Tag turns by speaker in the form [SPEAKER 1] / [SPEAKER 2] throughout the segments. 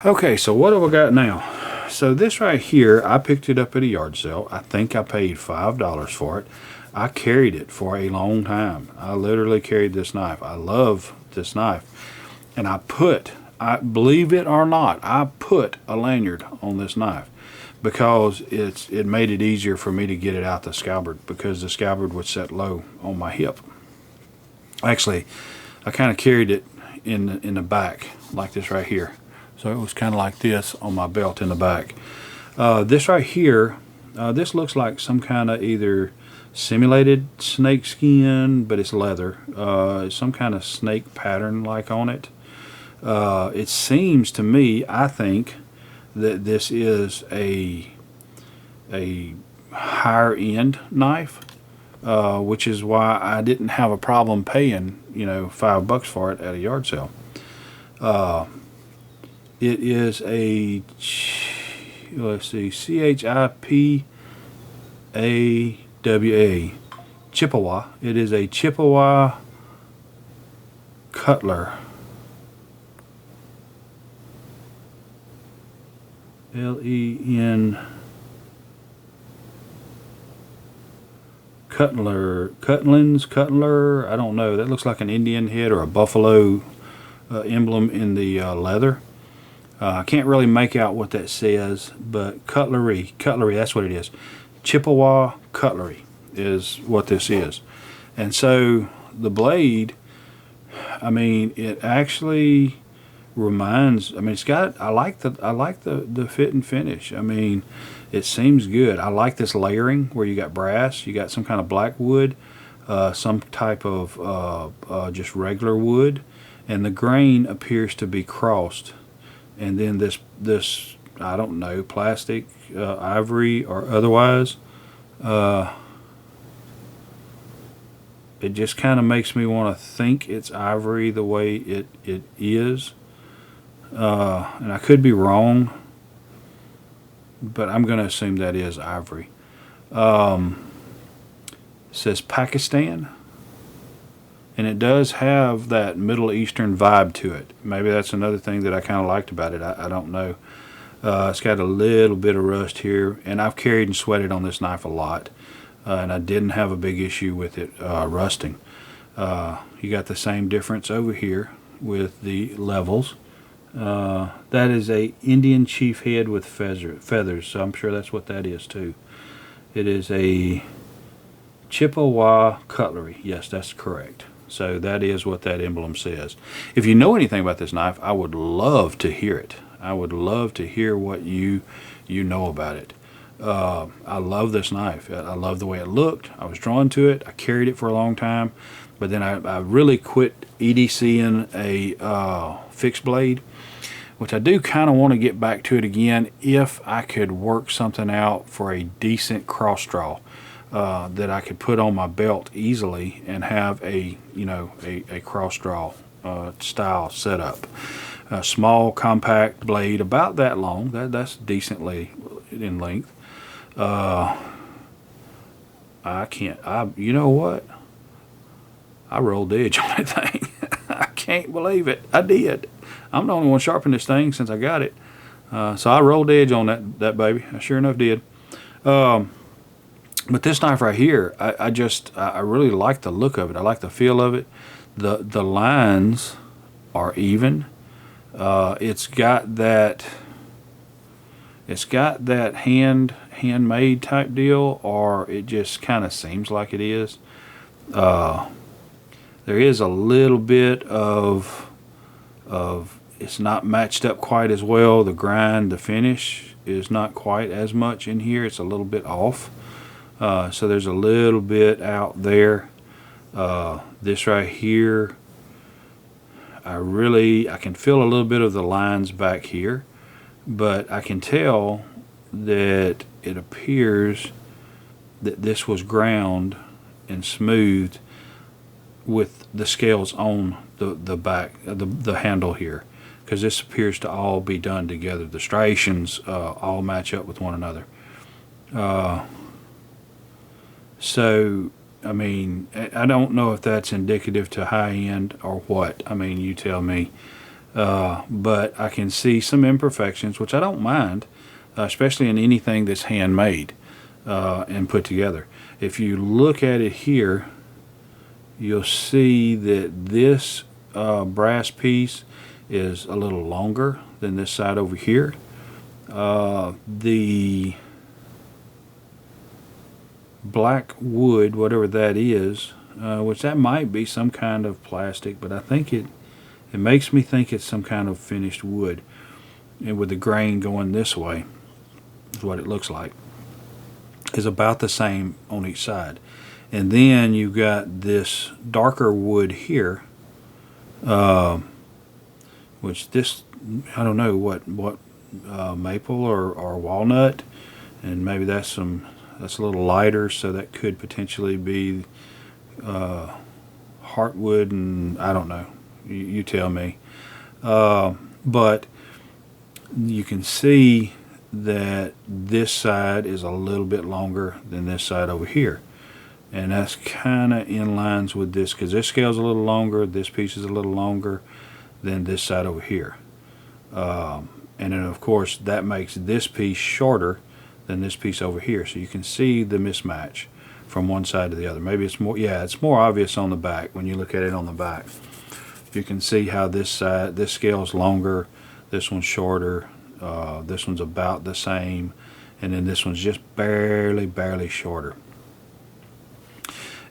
[SPEAKER 1] Okay, so what have I got now? So this right here, I picked it up at a yard sale. I think I paid $5 for it. I carried it for a long time. I literally carried this knife. I love this knife. And I believe it or not, I put a lanyard on this knife because it made it easier for me to get it out the scabbard, because the scabbard would set low on my hip. Actually, I kind of carried it in the back like this right here. So it was kind of like this on my belt in the back. This right here, this looks like some kind of either simulated snake skin, but it's leather. Some kind of snake pattern like on it. It seems to me, I think, that this is a higher end knife, which is why I didn't have a problem paying, $5 for it at a yard sale. It is a, let's see, Chipawa. Chippewa. It is a Chippewa Cutler. Len Cutler. I don't know. That looks like an Indian head or a buffalo emblem in the leather. I can't really make out what that says, but Cutlery, that's what it is. Chippewa Cutlery is what this is. And so the blade, it actually reminds, I like the fit and finish. It seems good. I like this layering where you got brass, you got some kind of black wood, some type of just regular wood, and the grain appears to be crossed. And then this I don't know, plastic, ivory or otherwise, it just kind of makes me want to think it's ivory the way it is. And I could be wrong, but I'm going to assume that is ivory. It says Pakistan, and it does have that Middle Eastern vibe to it. Maybe that's another thing that I kind of liked about it. I don't know. It's got a little bit of rust here, and I've carried and sweated on this knife a lot, and I didn't have a big issue with it rusting. You got the same difference over here with the levels. That is a Indian chief head with feathers, so I'm sure that's what that is too. It is a Chippewa Cutlery. Yes, that's correct. So that is what that emblem says. If you know anything about this knife, I would love to hear it. I would love to hear what you know about it. I love this knife. I love the way it looked. I was drawn to it. I carried it for a long time, but then I really quit EDCing a fixed blade, which I do kind of want to get back to it again if I could work something out for a decent cross draw that I could put on my belt easily and have a cross draw style setup. A small compact blade about that long. That's decently in length. You know what? I rolled the edge on that thing. I can't believe it. I did. I'm the only one sharpening this thing since I got it. So I rolled the edge on that baby. I sure enough did. But this knife right here, I really like the look of it. I like the feel of it. The lines are even. It's got that handmade type deal, or it just kind of seems like it is. There is a little bit of it's not matched up quite as well. The grind, the finish is not quite as much in here. It's a little bit off. So there's a little bit out there. This right here, I can feel a little bit of the lines back here, but I can tell that it appears that this was ground and smoothed with the scales on the back, the handle here, because this appears to all be done together. The striations all match up with one another. So, I don't know if that's indicative to high end or what. You tell me. but I can see some imperfections, which I don't mind, especially in anything that's handmade and put together. If you look at it here, you'll see that this brass piece is a little longer than this side over here. The black wood, whatever that is, which that might be some kind of plastic, but I think it makes me think it's some kind of finished wood, and with the grain going this way is what it looks like, is about the same on each side. And then you've got this darker wood here, which this, I don't know what maple or walnut, and maybe that's a little lighter, so that could potentially be heartwood, and I don't know. You tell me. But you can see that this side is a little bit longer than this side over here. And that's kind of in lines with this, because this scale's a little longer, this piece is a little longer than this side over here. And then of course that makes this piece shorter than this piece over here. So you can see the mismatch from one side to the other. Maybe it's more, yeah, it's more obvious on the back when you look at it on the back. You can see how this side, this scale's longer, this one's shorter, this one's about the same, and then this one's just barely shorter.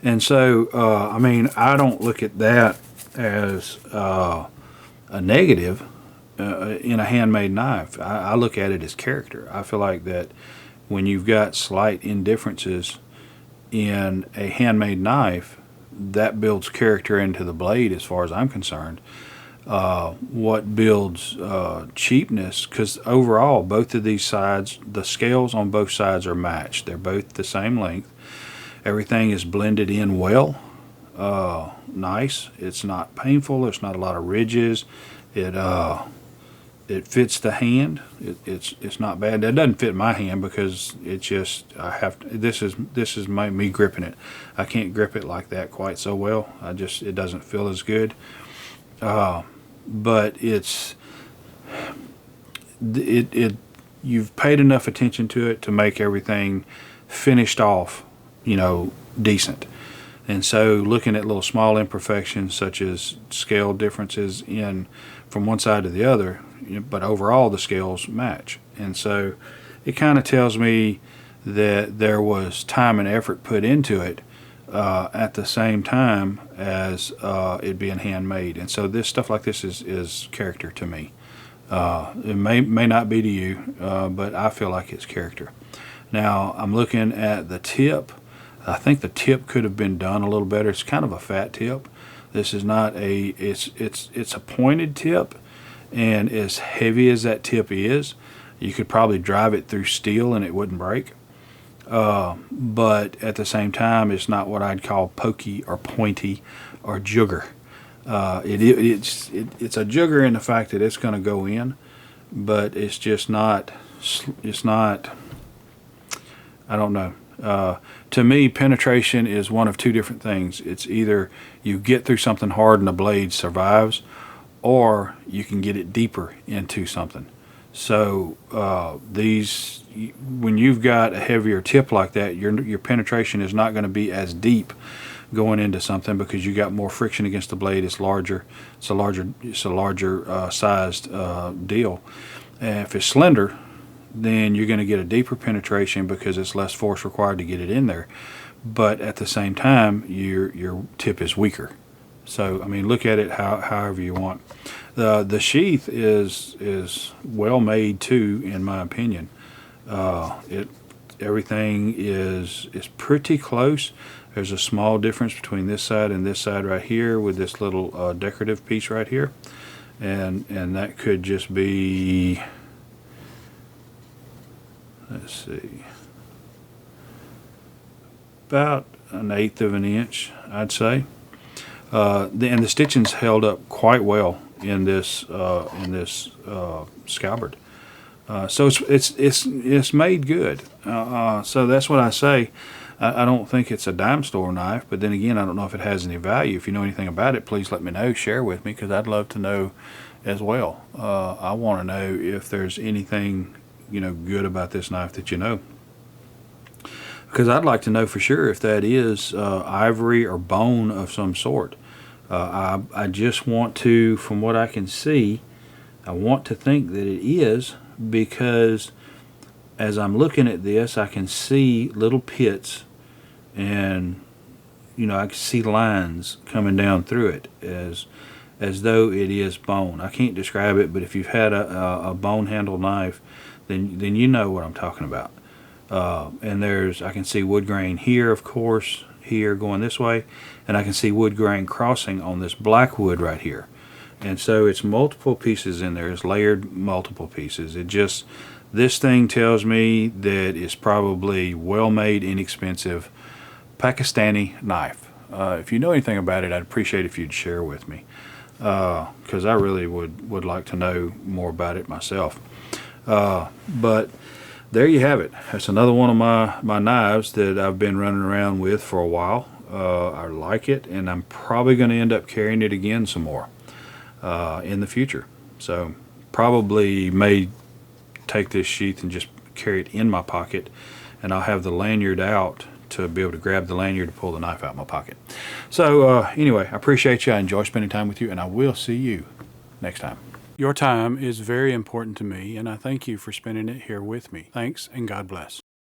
[SPEAKER 1] And so, I mean, I don't look at that as a negative in a handmade knife. I look at it as character. I feel like that when you've got slight indifferences in a handmade knife, that builds character into the blade as far as I'm concerned. What builds cheapness, because overall both of these sides, the scales on both sides are matched. They're both the same length. Everything is blended in well. Nice. It's not painful. There's not a lot of ridges. It fits the hand. It's not bad. That doesn't fit my hand because it's just, I have to, this is me gripping it. I can't grip it like that quite so well. It doesn't feel as good. But you've paid enough attention to it to make everything finished off, decent. And so looking at little small imperfections such as scale differences from one side to the other, but overall the scales match. And so it kind of tells me that there was time and effort put into it at the same time as it being handmade. And so this stuff like this is character to me. It may not be to you, but I feel like it's character. Now I'm looking at the tip. I think the tip could have been done a little better. It's kind of a fat tip. This is not it's a pointed tip, and as heavy as that tip is, you could probably drive it through steel and it wouldn't break. But at the same time, it's not what I'd call pokey or pointy or jugger. It's a jugger in the fact that it's going to go in, but it's just not. It's not. I don't know. To me, penetration is one of two different things. It's either you get through something hard and the blade survives, or you can get it deeper into something. So when you've got a heavier tip like that, your penetration is not going to be as deep going into something because you got more friction against the blade. It's larger. It's a larger sized deal. And if it's slender, then you're going to get a deeper penetration because it's less force required to get it in there. But at the same time, your tip is weaker. So I mean, look at it however you want. The sheath is well made too, in my opinion. Everything is pretty close. There's a small difference between this side and this side right here with this little decorative piece right here, and that could just be, let's see, about 1/8 of an inch, I'd say. And the stitching's held up quite well in this scabbard. So it's made good. So that's what I say. I don't think it's a dime store knife, but then again, I don't know if it has any value. If you know anything about it, please let me know, share with me, because I'd love to know as well. I want to know if there's anything, good about this knife that you know. Because I'd like to know for sure if that is ivory or bone of some sort. I just want to, from what I can see, I want to think that it is, because as I'm looking at this, I can see little pits, and I can see lines coming down through it as though it is bone. I can't describe it, but if you've had a bone handle knife, then you know what I'm talking about. And I can see wood grain here, of course, here going this way, and I can see wood grain crossing on this black wood right here. And so it's multiple pieces in there. It's layered multiple pieces. This thing tells me that it's probably well-made, inexpensive Pakistani knife. If you know anything about it, I'd appreciate if you'd share with me, because I really would like to know more about it myself. But there you have it. That's another one of my knives that I've been running around with for a while. I like it, and I'm probably going to end up carrying it again some more in the future. So probably may take this sheath and just carry it in my pocket, and I'll have the lanyard out to be able to grab the lanyard to pull the knife out of my pocket. So anyway, I appreciate you. I enjoy spending time with you, and I will see you next time. Your time is very important to me, and I thank you for spending it here with me. Thanks, and God bless.